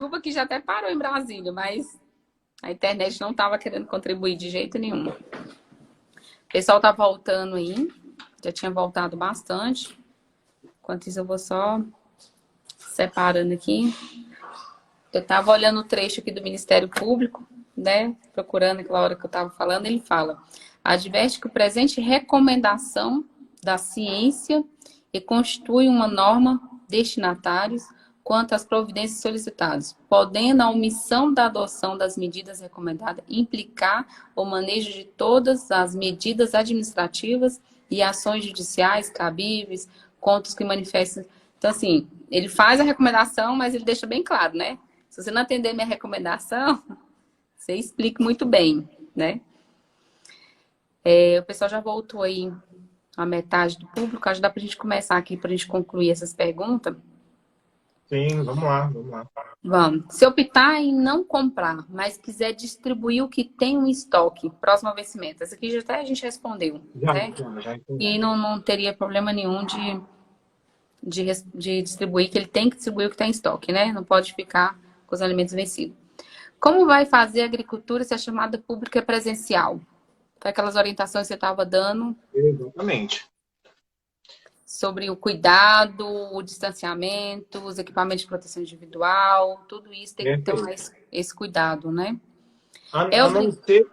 chuva que já até parou em Brasília, mas a internet não estava querendo contribuir de jeito nenhum. O pessoal tá voltando aí, já tinha voltado bastante. Enquanto isso, eu vou só separando aqui. Eu estava olhando o trecho aqui do Ministério Público, né? Procurando aquela hora que eu estava falando, ele fala: adverte que o presente recomendação da ciência e constitui uma norma destinatários quanto às providências solicitadas, podendo a omissão da adoção das medidas recomendadas implicar o manejo de todas as medidas administrativas e ações judiciais cabíveis contra os que manifestam. Então, assim, ele faz a recomendação, mas ele deixa bem claro, né? Se você não atender minha recomendação, você explica muito bem, né? O pessoal já voltou aí a metade do público. Acho que dá para a gente começar aqui, para a gente concluir essas perguntas. Sim, vamos lá, vamos lá. Vamos. Se optar em não comprar, mas quiser distribuir o que tem em estoque, próximo ao vencimento. Essa aqui já até a gente respondeu, Já, né? já E entendi. não teria problema nenhum de distribuir, que ele tem que distribuir o que está em estoque, né? Não pode ficar com os alimentos vencidos. Como vai fazer a agricultura se a chamada pública é presencial? Foi aquelas orientações que você estava dando Exatamente. sobre o cuidado, o distanciamento, os equipamentos de proteção individual, tudo isso tem que ter Perfeito. mais esse cuidado, né? A, É a não obri... ser,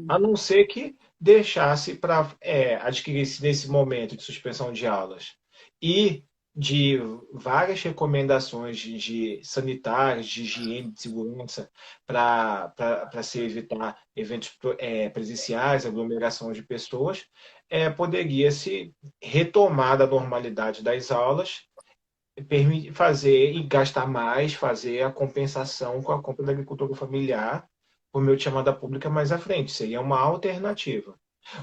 a não ser que deixasse para adquirir nesse momento de suspensão de aulas e de várias recomendações de sanitárias, de higiene, de segurança, para se evitar eventos presenciais, aglomeração de pessoas, poderia-se retomar da normalidade das aulas, fazer e gastar mais, fazer a compensação com a compra da agricultura familiar por meio de chamada pública mais à frente. Seria uma alternativa.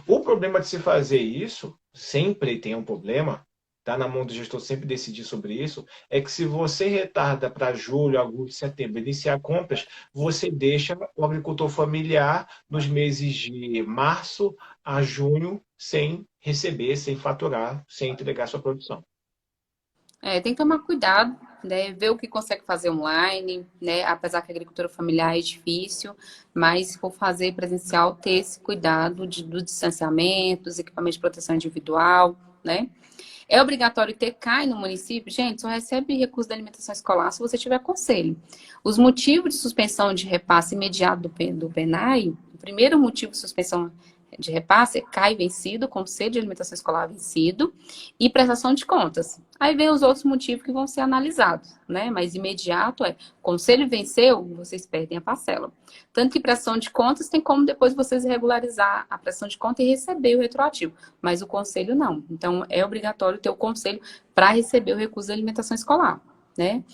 O problema de se fazer isso, sempre tem um problema, tá na mão do gestor sempre decidir sobre isso, é que se você retarda para julho, agosto, setembro, iniciar compras, você deixa o agricultor familiar nos meses de março a junho sem receber, sem faturar, sem entregar sua produção. tem que tomar cuidado, né? Ver o que consegue fazer online, né? Apesar que a agricultura familiar é difícil, mas se for fazer presencial, ter esse cuidado do distanciamento, dos equipamentos de proteção individual, né? É obrigatório ter CAI no município? Gente, só recebe recurso da alimentação escolar se você tiver conselho. Os motivos de suspensão de repasse imediato do PENAI, o primeiro motivo de suspensão de repasse é CAI vencido, Conselho de Alimentação Escolar vencido e prestação de contas. Aí vem os outros motivos que vão ser analisados, né? Mas imediato é, conselho venceu, vocês perdem a parcela. Tanto que prestação de contas tem como depois vocês regularizar a prestação de conta e receber o retroativo, mas o conselho não. Então, é obrigatório ter o conselho para receber o recurso da alimentação escolar, né?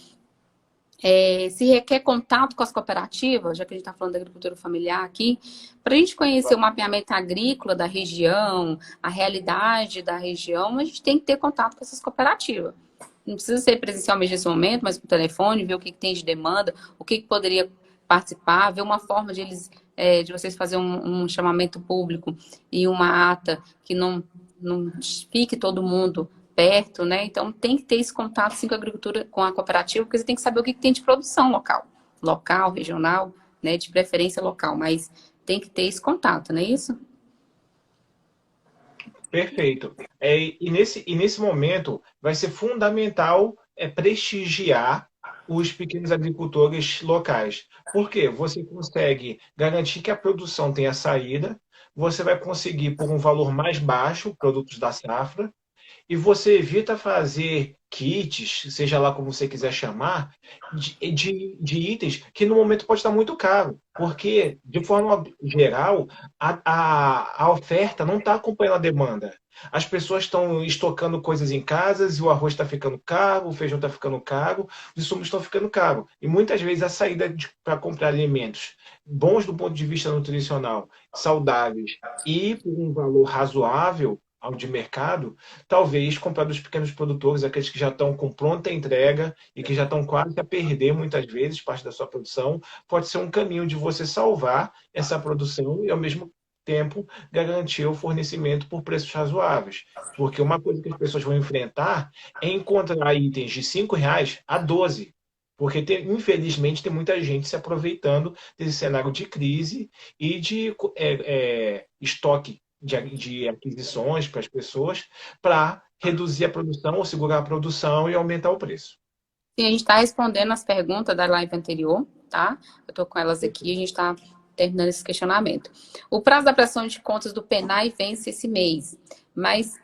Se requer contato com as cooperativas, já que a gente está falando da agricultura familiar aqui, para a gente conhecer o mapeamento agrícola da região, a realidade da região, a gente tem que ter contato com essas cooperativas. Não precisa ser presencialmente nesse momento, mas por telefone, ver o que tem de demanda, o que poderia participar, ver uma forma de eles, de vocês fazer um chamamento público e uma ata que não fique todo mundo perto, né? Então tem que ter esse contato sim, com a agricultura, com a cooperativa, porque você tem que saber o que tem de produção local, regional, né? De preferência local, mas tem que ter esse contato, não é isso? Perfeito. E nesse momento vai ser fundamental prestigiar os pequenos agricultores locais. Por quê? Você consegue garantir que a produção tenha saída, você vai conseguir, por um valor mais baixo, produtos da safra, e você evita fazer kits, seja lá como você quiser chamar, de itens que no momento pode estar muito caro, porque, de forma geral, a oferta não está acompanhando a demanda. As pessoas estão estocando coisas em casas e o arroz está ficando caro, o feijão está ficando caro, os insumos estão ficando caros. E muitas vezes a saída para comprar alimentos bons do ponto de vista nutricional, saudáveis e por um valor razoável ao de mercado, talvez comprar dos pequenos produtores, aqueles que já estão com pronta entrega e que já estão quase a perder muitas vezes parte da sua produção, pode ser um caminho de você salvar essa produção e ao mesmo tempo garantir o fornecimento por preços razoáveis. Porque uma coisa que as pessoas vão enfrentar é encontrar itens de R$ 5 a 12, Porque, infelizmente, tem muita gente se aproveitando desse cenário de crise e de estoque de aquisições para as pessoas para reduzir a produção ou segurar a produção e aumentar o preço. Sim, a gente está respondendo as perguntas da live anterior, tá? Eu estou com elas aqui, a gente está terminando esse questionamento. O prazo da prestação de contas do PENAI vence esse mês, mas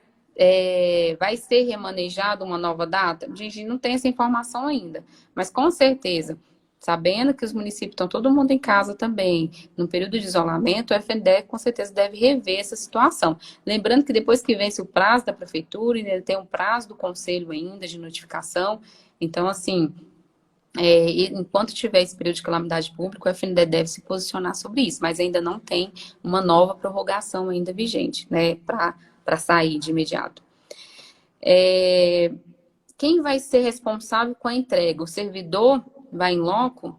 vai ser remanejado uma nova data? A gente não tem essa informação ainda, mas com certeza, sabendo que os municípios estão todo mundo em casa também, no período de isolamento, o FNDE com certeza deve rever essa situação. Lembrando que depois que vence o prazo da prefeitura, ainda tem um prazo do conselho ainda de notificação. Então, assim, enquanto tiver esse período de calamidade pública, o FNDE deve se posicionar sobre isso, mas ainda não tem uma nova prorrogação ainda vigente, né, para sair de imediato. Quem vai ser responsável com a entrega? O servidor vai em loco?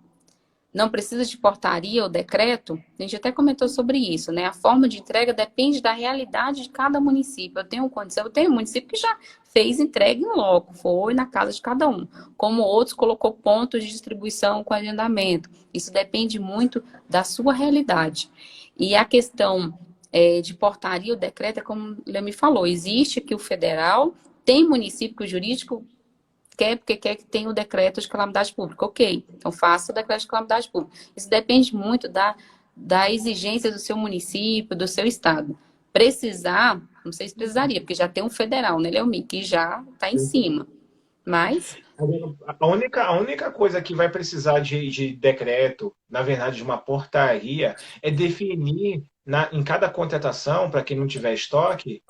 Não precisa de portaria ou decreto? A gente até comentou sobre isso, né? A forma de entrega depende da realidade de cada município. Eu tenho um município que já fez entrega em loco, foi na casa de cada um. Como outros, colocou pontos de distribuição com agendamento. Isso depende muito da sua realidade. E a questão de portaria ou decreto, é como o Léo me falou, existe que o federal tem município que o jurídico quer porque quer que tenha o decreto de calamidade pública. Ok, então faça o decreto de calamidade pública. Isso depende muito da exigência do seu município, do seu estado. Precisar, não sei se precisaria, porque já tem um federal, né, Leomi, que já está em cima. Mas, A única coisa que vai precisar de decreto, na verdade, de uma portaria, é definir em cada contratação, para quem não tiver estoque,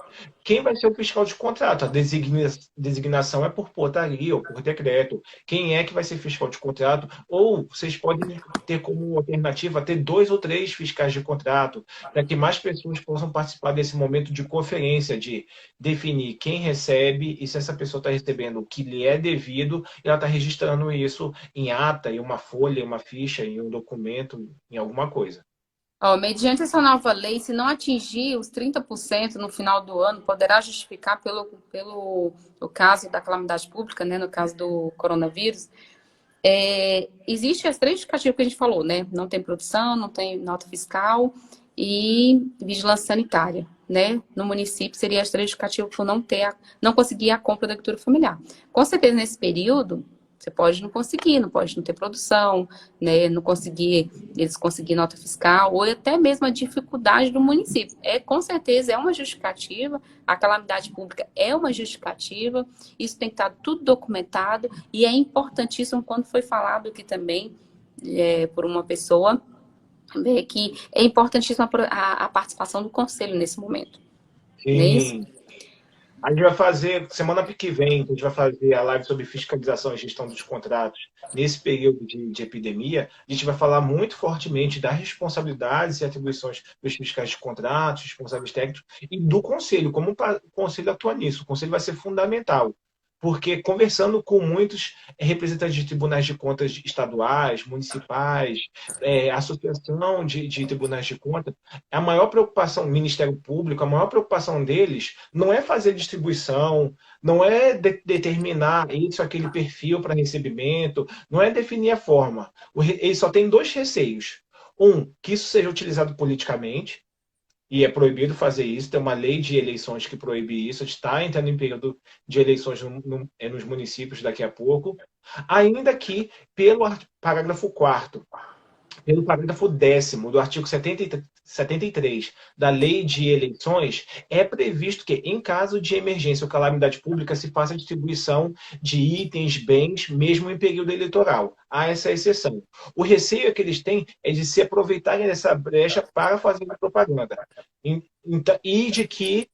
quem vai ser o fiscal de contrato. A designação é por portaria ou por decreto. Quem é que vai ser fiscal de contrato? Ou vocês podem ter como alternativa ter 2 ou 3 fiscais de contrato, para que mais pessoas possam participar desse momento de conferência, de definir quem recebe e se essa pessoa está recebendo o que lhe é devido, e ela está registrando isso em ata, em uma folha, em uma ficha, em um documento, em alguma coisa. mediante essa nova lei, se não atingir os 30% no final do ano, poderá justificar pelo o caso da calamidade pública, né, no caso do coronavírus. Existe as 3 justificativas que a gente falou, né? Não tem produção, não tem nota fiscal e vigilância sanitária, né? No município seria as 3 justificativas por não conseguir a compra da agricultura familiar. Com certeza, nesse período, você pode não pode não ter produção, né? Não conseguir, eles conseguir nota fiscal, ou até mesmo a dificuldade do município. Com certeza, é uma justificativa, a calamidade pública é uma justificativa, isso tem que estar tudo documentado, e é importantíssimo, quando foi falado aqui também, por uma pessoa, que é importantíssima a participação do conselho nesse momento. Não é isso? Sim. A gente vai fazer, semana que vem, a gente vai fazer a live sobre fiscalização e gestão dos contratos nesse período de epidemia. A gente vai falar muito fortemente das responsabilidades e atribuições dos fiscais de contratos, responsáveis técnicos e do conselho, como o conselho atua nisso. O conselho vai ser fundamental, porque conversando com muitos representantes de tribunais de contas estaduais, municipais, associação de tribunais de contas, a maior preocupação, o Ministério Público, a maior preocupação deles não é fazer distribuição, não é determinar isso, aquele perfil para recebimento, não é definir a forma. Eles só têm 2 receios. Um, que isso seja utilizado politicamente, e é proibido fazer isso, tem uma lei de eleições que proíbe isso, a gente está entrando em período de eleições nos municípios daqui a pouco, ainda que pelo parágrafo 4º, pelo parágrafo 10º do artigo 73 da Lei de Eleições, é previsto que, em caso de emergência ou calamidade pública, se faça a distribuição de itens, bens, mesmo em período eleitoral. Há essa exceção. O receio que eles têm é de se aproveitarem dessa brecha para fazer propaganda. E de que,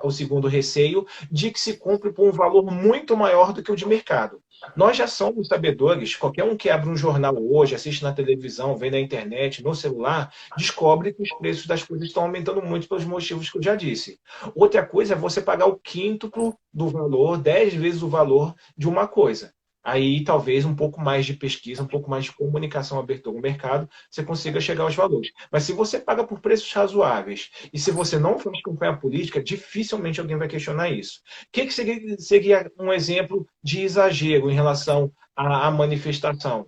o segundo receio, de que se cumpre por um valor muito maior do que o de mercado. Nós já somos sabedores, qualquer um que abre um jornal hoje, assiste na televisão, vê na internet, no celular, descobre que os preços das coisas estão aumentando muito pelos motivos que eu já disse. Outra coisa é você pagar o quíntuplo do valor, 10 vezes o valor de uma coisa. Aí, talvez, um pouco mais de pesquisa, um pouco mais de comunicação aberta no mercado, você consiga chegar aos valores. Mas se você paga por preços razoáveis e se você não faz campanha política, dificilmente alguém vai questionar isso. O que seria um exemplo de exagero em relação à manifestação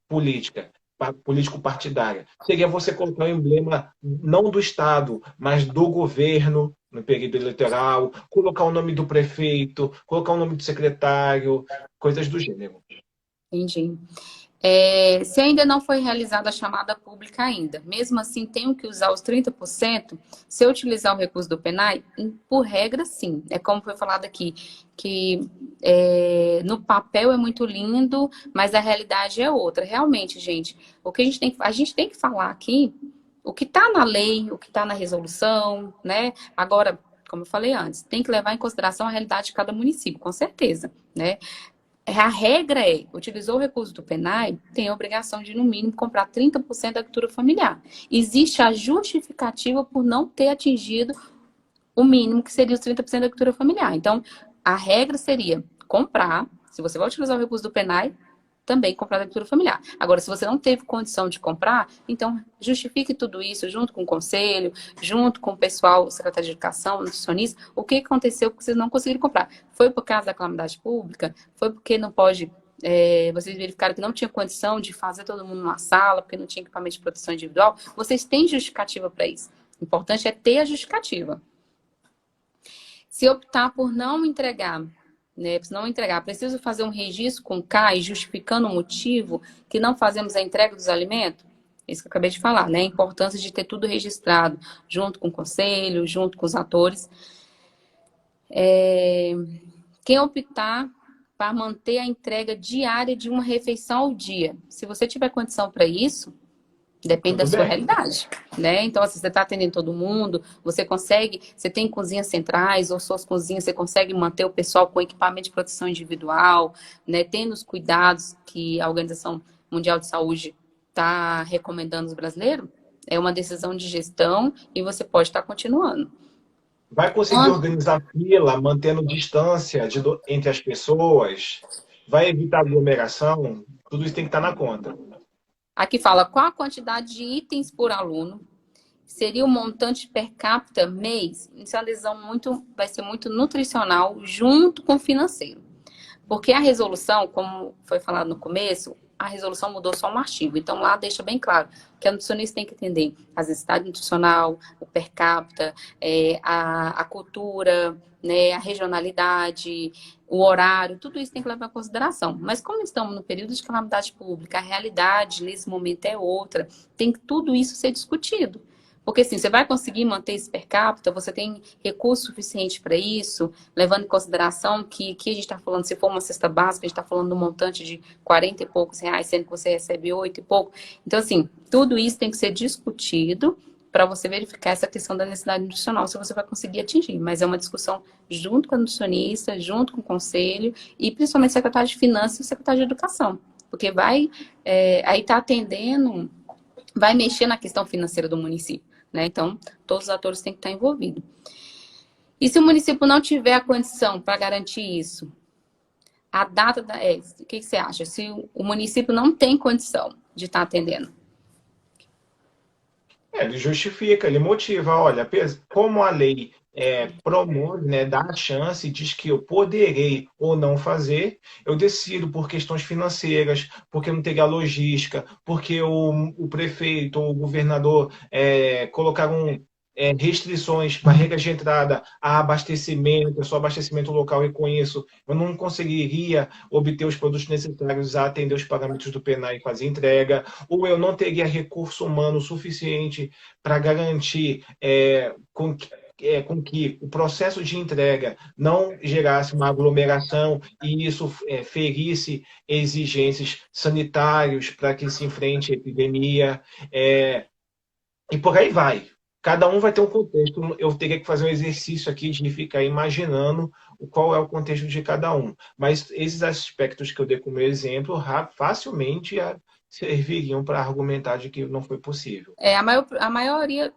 política? Político-partidária. Seria você colocar o emblema não do Estado, mas do governo no período eleitoral, colocar o nome do prefeito, colocar o nome do secretário, coisas do gênero. Entendi. Se ainda não foi realizada a chamada pública ainda, mesmo assim tenho que usar os 30%, se eu utilizar o recurso do PNAE, por regra, sim. É como foi falado aqui, que no papel é muito lindo, mas a realidade é outra. Realmente, gente, o que a gente tem que falar aqui, o que está na lei, o que está na resolução, né? Agora, como eu falei antes, tem que levar em consideração a realidade de cada município, com certeza, né? A regra utilizou o recurso do PNAE, tem a obrigação de, no mínimo, comprar 30% da agricultura familiar. Existe a justificativa por não ter atingido o mínimo, que seria os 30% da agricultura familiar. Então, a regra seria comprar, se você vai utilizar o recurso do PNAE, também comprar da agricultura familiar. Agora, se você não teve condição de comprar, então justifique tudo isso junto com o conselho, junto com o pessoal, o secretário de educação, o nutricionista, o que aconteceu porque vocês não conseguiram comprar. Foi por causa da calamidade pública? Foi porque não pode... vocês verificaram que não tinha condição de fazer todo mundo numa sala, porque não tinha equipamento de proteção individual? Vocês têm justificativa para isso. O importante é ter a justificativa. Se optar por não entregar, né, se não entregar, preciso fazer um registro com o CAI justificando o motivo que não fazemos a entrega dos alimentos? Isso que eu acabei de falar, né? A importância de ter tudo registrado, junto com o conselho, junto com os atores. Quem optar para manter a entrega diária de uma refeição ao dia? Se você tiver condição para isso, depende da Tudo sua bem. realidade, né? Então, se você está atendendo todo mundo, você consegue, você tem cozinhas centrais ou suas cozinhas, você consegue manter o pessoal com equipamento de proteção individual, né? Tendo os cuidados que a Organização Mundial de Saúde está recomendando aos brasileiros, é uma decisão de gestão e você pode estar continuando. Vai conseguir organizar fila, mantendo distância entre as pessoas? Vai evitar aglomeração? Tudo isso tem que estar na conta. Aqui fala qual a quantidade de itens por aluno, seria o montante per capita mês. Isso é uma decisão vai ser muito nutricional junto com o financeiro. Porque a resolução, como foi falado no começo, a resolução mudou só um artigo. Então, lá deixa bem claro que a nutricionista tem que entender as necessidades nutricional, o per capita, a cultura, né, a regionalidade, o horário, tudo isso tem que levar em consideração. Mas como estamos no período de calamidade pública, a realidade nesse momento é outra, tem que tudo isso ser discutido. Porque assim, você vai conseguir manter esse per capita, você tem recurso suficiente para isso, levando em consideração que a gente está falando, se for uma cesta básica, a gente está falando de um montante de 40 e poucos reais, sendo que você recebe 8 e pouco. Então, assim, tudo isso tem que ser discutido para você verificar essa questão da necessidade nutricional, se você vai conseguir atingir. Mas é uma discussão junto com a nutricionista, junto com o conselho e principalmente o secretário de Finanças e o secretário de Educação. Porque aí está atendendo, vai mexer na questão financeira do município. Né? Então, todos os atores têm que estar envolvidos. E se o município não tiver a condição para garantir isso, a data o que você acha? Se o município não tem condição de estar atendendo? Ele justifica, ele motiva. Olha, como a lei promove, né, dá a chance, diz que eu poderei ou não fazer, eu decido por questões financeiras, porque não teria logística, porque o prefeito ou o governador colocaram restrições, barreiras de entrada a abastecimento, eu sou abastecimento local e com isso eu não conseguiria obter os produtos necessários a atender os parâmetros do PNAE e fazer entrega, ou eu não teria recurso humano suficiente para garantir com que o processo de entrega não gerasse uma aglomeração e isso ferisse exigências sanitárias para que se enfrente a epidemia, e por aí vai. Cada um vai ter um contexto. Eu teria que fazer um exercício aqui de ficar imaginando qual é o contexto de cada um. Mas esses aspectos que eu dei como exemplo facilmente serviriam para argumentar de que não foi possível. A maioria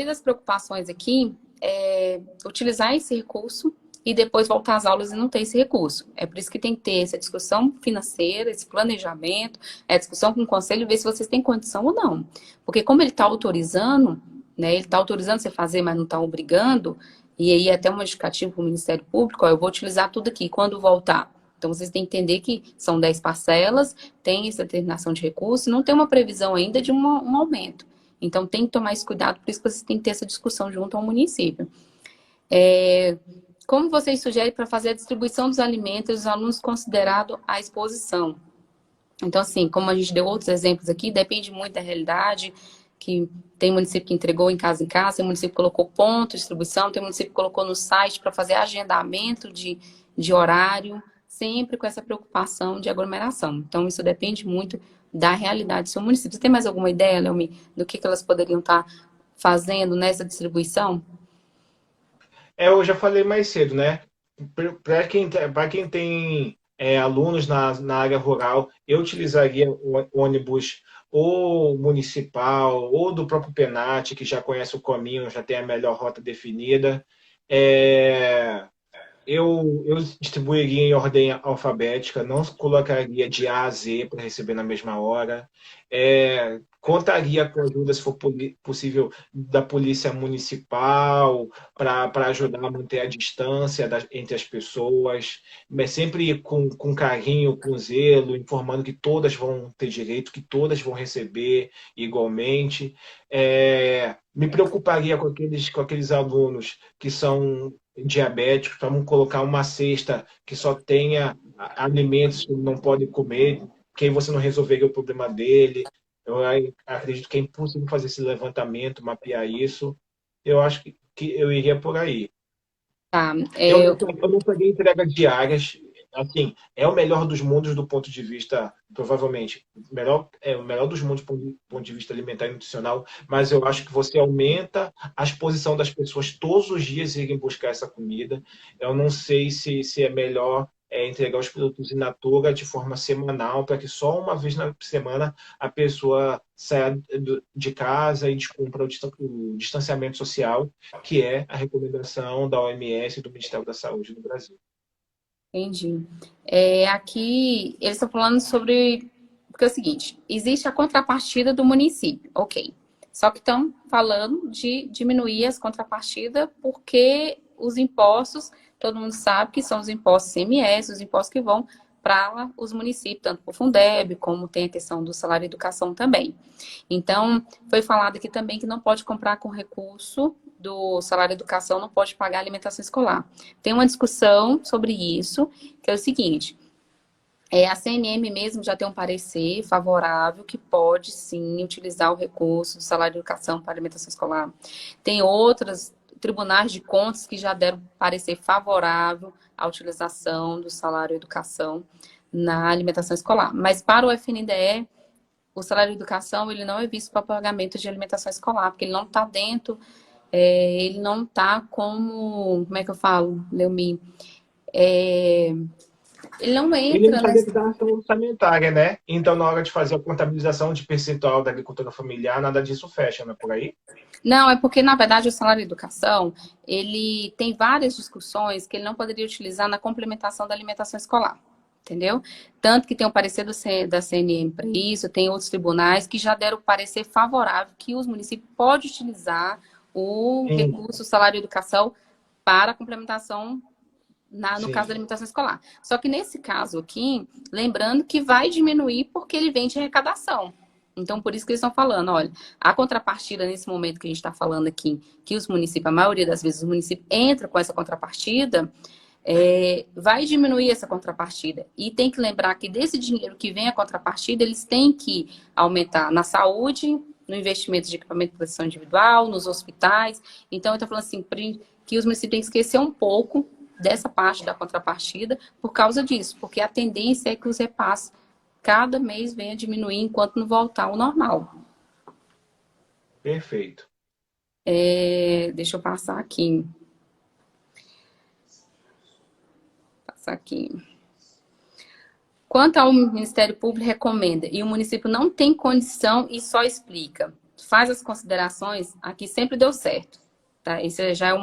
das preocupações aqui é utilizar esse recurso e depois voltar às aulas e não ter esse recurso. É por isso que tem que ter essa discussão financeira, esse planejamento, a discussão com o conselho, ver se vocês têm condição ou não. Porque como ele está autorizando, né, ele está autorizando você fazer, mas não está obrigando, e aí é até um indicativo para o Ministério Público, ó, eu vou utilizar tudo aqui, quando voltar. Então, vocês têm que entender que são 10 parcelas, tem essa determinação de recursos, não tem uma previsão ainda de um aumento. Então, tem que tomar esse cuidado, por isso que vocês têm que ter essa discussão junto ao município. Como vocês sugerem para fazer a distribuição dos alimentos dos alunos considerado a exposição? Então, assim, como a gente deu outros exemplos aqui, depende muito da realidade, que tem município que entregou em casa, tem município que colocou ponto de distribuição, tem município que colocou no site para fazer agendamento de horário, sempre com essa preocupação de aglomeração. Então, isso depende muito da realidade do seu município. Você tem mais alguma ideia, Leomi, do que elas poderiam estar fazendo nessa distribuição? Eu já falei mais cedo, né? Para quem tem alunos na área rural, eu utilizaria o ônibus ou municipal ou do próprio Penat, que já conhece o caminho, já tem a melhor rota definida. É, eu distribuiria em ordem alfabética, não colocaria de A a Z para receber na mesma hora. Contaria com ajuda, se for possível, da polícia municipal para ajudar a manter a distância entre as pessoas, mas sempre com carinho, com zelo, informando que todas vão ter direito, que todas vão receber igualmente. Me preocuparia com aqueles alunos que são diabéticos, para não colocar uma cesta que só tenha alimentos que ele não pode comer, que aí você não resolveria o problema dele. Eu acredito que é impossível fazer esse levantamento, mapear isso. Eu acho que eu iria por aí. Tá, Eu não peguei entregas diárias. Assim, é o melhor dos mundos do ponto de vista, provavelmente, o melhor dos mundos do ponto de vista alimentar e nutricional, mas eu acho que você aumenta a exposição das pessoas todos os dias irem buscar essa comida. Eu não sei se é melhor entregar os produtos in natura de forma semanal, para que só uma vez na semana a pessoa saia de casa e descumpra o distanciamento social, que é a recomendação da OMS e do Ministério da Saúde no Brasil. entendi. Aqui, eles estão falando sobre... Porque é o seguinte, existe a contrapartida do município, ok. Só que estão falando de diminuir as contrapartidas porque os impostos, todo mundo sabe que são os impostos CMS, os impostos que vão para os municípios, tanto para o Fundeb, como tem a questão do salário e educação também. Então, foi falado aqui também que não pode comprar com recurso do salário e educação, não pode pagar alimentação escolar. Tem uma discussão sobre isso, que é o seguinte, a CNM mesmo já tem um parecer favorável que pode sim utilizar o recurso do salário de educação para alimentação escolar. Tem outros tribunais de contas que já deram parecer favorável à utilização do salário de educação na alimentação escolar. Mas para o FNDE, o salário de educação ele não é visto para pagamento de alimentação escolar, porque ele não está dentro, ele não está como é que eu falo, Leomi? Ele não Ele não entra está nessa... dentro da ação orçamentária, né? Então, na hora de fazer a contabilização de percentual da agricultura familiar, nada disso fecha, não é por aí? Não, é porque, na verdade, o salário de educação, ele tem várias discussões que ele não poderia utilizar na complementação da alimentação escolar, entendeu? Tanto que tem o parecer da CNM para isso, tem outros tribunais que já deram o parecer favorável que os municípios podem utilizar o Sim, recurso salário de educação para a complementação no caso da sim. alimentação escolar. Só que nesse caso aqui, lembrando que vai diminuir porque ele vem de arrecadação. Então, por isso que eles estão falando, olha, a contrapartida nesse momento que a gente está falando aqui, que os municípios, a maioria das vezes, os municípios entra com essa contrapartida, vai diminuir essa contrapartida. E tem que lembrar que desse dinheiro que vem a contrapartida, eles têm que aumentar na saúde, no investimento de equipamento de proteção individual, nos hospitais. Então, eu estou falando assim, que os municípios têm que esquecer um pouco dessa parte da contrapartida por causa disso, porque a tendência é que os repasses cada mês venha diminuir enquanto não voltar ao normal. Perfeito. Deixa eu passar aqui. Passar aqui. Quanto ao Ministério Público recomenda e o município não tem condição e só explica, faz as considerações, aqui sempre deu certo. Tá? Isso já é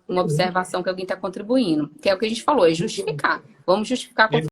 uma observação que alguém está contribuindo. Que é o que a gente falou, é justificar. Vamos justificar